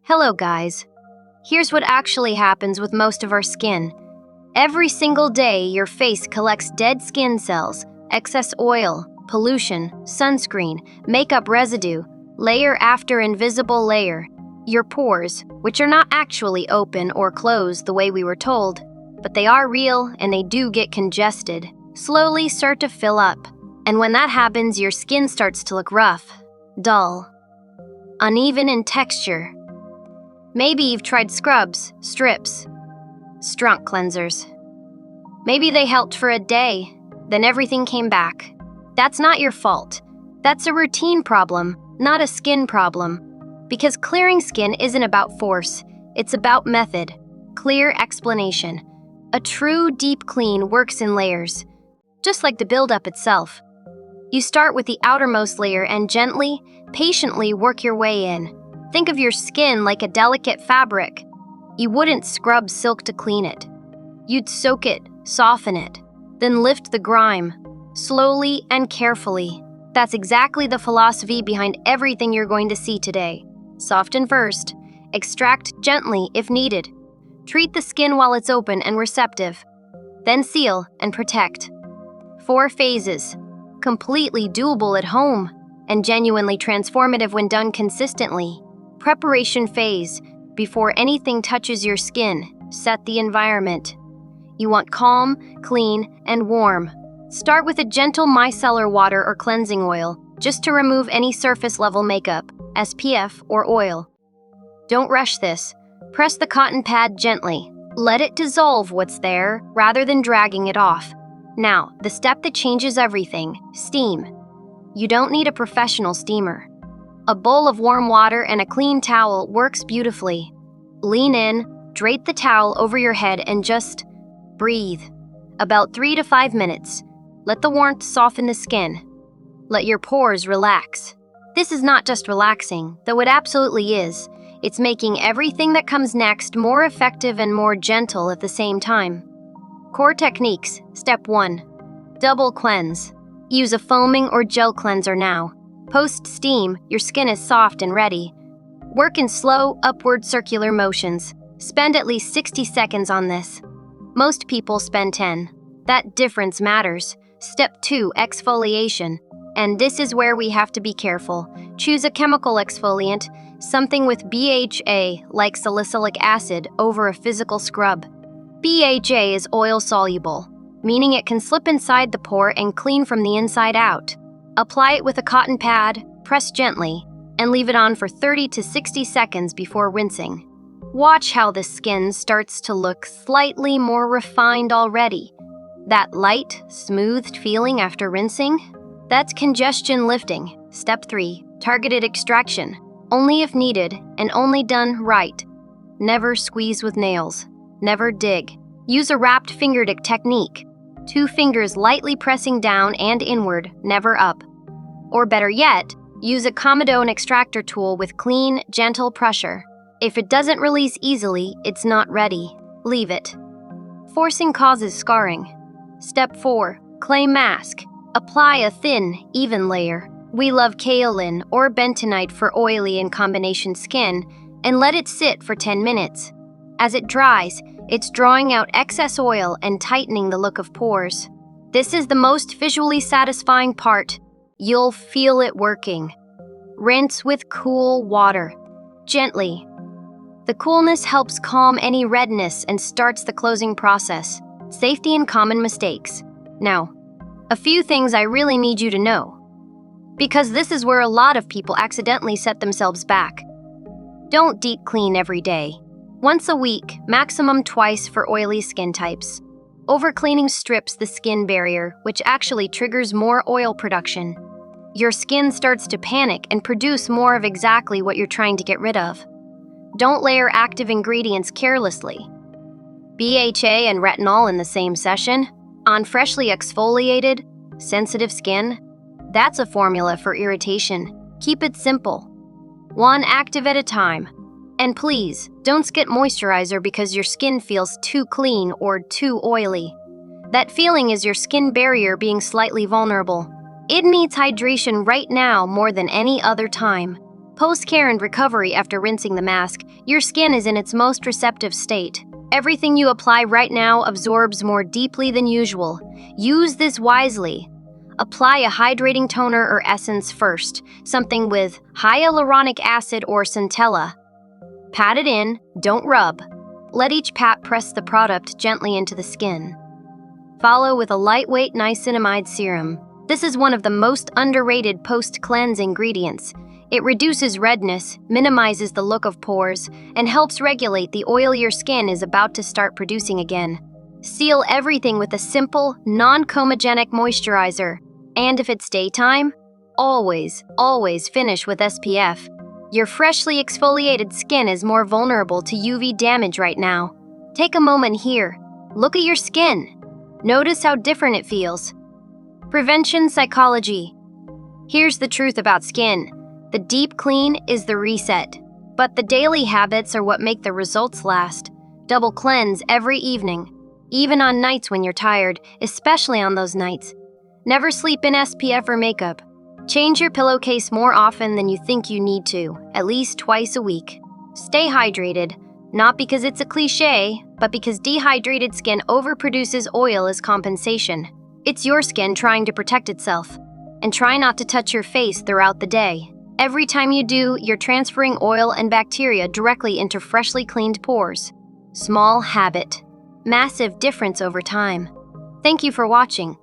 Hello guys. Here's what actually happens with most of our skin. Every single day, your face collects dead skin cells, excess oil, pollution, sunscreen, makeup residue, layer after invisible layer. Your pores, which are not actually open or closed the way we were told, but they are real and they do get congested, slowly start to fill up. And when that happens, your skin starts to look rough, dull, uneven in texture. Maybe you've tried scrubs, strips, strunk cleansers. Maybe they helped for a day, then everything came back. That's not your fault. That's a routine problem, not a skin problem. Because clearing skin isn't about force, it's about method, clear explanation. A true deep clean works in layers, just like the buildup itself. You start with the outermost layer and gently, patiently work your way in. Think of your skin like a delicate fabric. You wouldn't scrub silk to clean it. You'd soak it, soften it, then lift the grime, slowly and carefully. That's exactly the philosophy behind everything you're going to see today. Soften first, extract gently if needed. Treat the skin while it's open and receptive. Then seal and protect. 4 phases, completely doable at home, and genuinely transformative when done consistently. Preparation phase, before anything touches your skin, set the environment. You want calm, clean, and warm. Start with a gentle micellar water or cleansing oil, just to remove any surface-level makeup, SPF, or oil. Don't rush this. Press the cotton pad gently. Let it dissolve what's there, rather than dragging it off. Now, the step that changes everything, steam. You don't need a professional steamer. A bowl of warm water and a clean towel works beautifully. Lean in, drape the towel over your head and just breathe. About 3 to 5 minutes. Let the warmth soften the skin. Let your pores relax. This is not just relaxing, though it absolutely is. It's making everything that comes next more effective and more gentle at the same time. Core techniques. Step 1. Double cleanse. Use a foaming or gel cleanser now. Post-steam, your skin is soft and ready. Work in slow, upward circular motions. Spend at least 60 seconds on this. Most people spend 10. That difference matters. Step 2, exfoliation. And this is where we have to be careful. Choose a chemical exfoliant, something with BHA, like salicylic acid, over a physical scrub. BHA is oil-soluble, meaning it can slip inside the pore and clean from the inside out. Apply it with a cotton pad, press gently, and leave it on for 30 to 60 seconds before rinsing. Watch how the skin starts to look slightly more refined already. That light, smoothed feeling after rinsing? That's congestion lifting. Step 3, targeted extraction. Only if needed, and only done right. Never squeeze with nails. Never dig. Use a wrapped fingertip technique. 2 fingers lightly pressing down and inward, never up. Or better yet, use a comedone extractor tool with clean, gentle pressure. If it doesn't release easily, it's not ready. Leave it. Forcing causes scarring. Step 4, clay mask. Apply a thin, even layer. We love kaolin or bentonite for oily and combination skin, and let it sit for 10 minutes. As it dries, it's drawing out excess oil and tightening the look of pores. This is the most visually satisfying part. You'll feel it working. Rinse with cool water, gently. The coolness helps calm any redness and starts the closing process. Safety and common mistakes. Now, a few things I really need you to know, because this is where a lot of people accidentally set themselves back. Don't deep clean every day. Once a week, maximum twice for oily skin types. Overcleaning strips the skin barrier, which actually triggers more oil production. Your skin starts to panic and produce more of exactly what you're trying to get rid of. Don't layer active ingredients carelessly. BHA and retinol in the same session, on freshly exfoliated, sensitive skin, that's a formula for irritation. Keep it simple. 1 active at a time. And please, don't skip moisturizer because your skin feels too clean or too oily. That feeling is your skin barrier being slightly vulnerable. It needs hydration right now more than any other time. Post-care and recovery after rinsing the mask, your skin is in its most receptive state. Everything you apply right now absorbs more deeply than usual. Use this wisely. Apply a hydrating toner or essence first, something with hyaluronic acid or centella. Pat it in, don't rub. Let each pat press the product gently into the skin. Follow with a lightweight niacinamide serum. This is one of the most underrated post-cleanse ingredients. It reduces redness, minimizes the look of pores, and helps regulate the oil your skin is about to start producing again. Seal everything with a simple, non-comedogenic moisturizer. And if it's daytime, always finish with SPF. Your freshly exfoliated skin is more vulnerable to UV damage right now. Take a moment here. Look at your skin. Notice how different it feels. Prevention psychology. Here's the truth about skin. The deep clean is the reset, but the daily habits are what make the results last. Double cleanse every evening, even on nights when you're tired, especially on those nights. Never sleep in SPF or makeup. Change your pillowcase more often than you think you need to, at least twice a week. Stay hydrated, not because it's a cliche, but because dehydrated skin overproduces oil as compensation. It's your skin trying to protect itself. And try not to touch your face throughout the day. Every time you do, you're transferring oil and bacteria directly into freshly cleaned pores. Small habit, massive difference over time. Thank you for watching.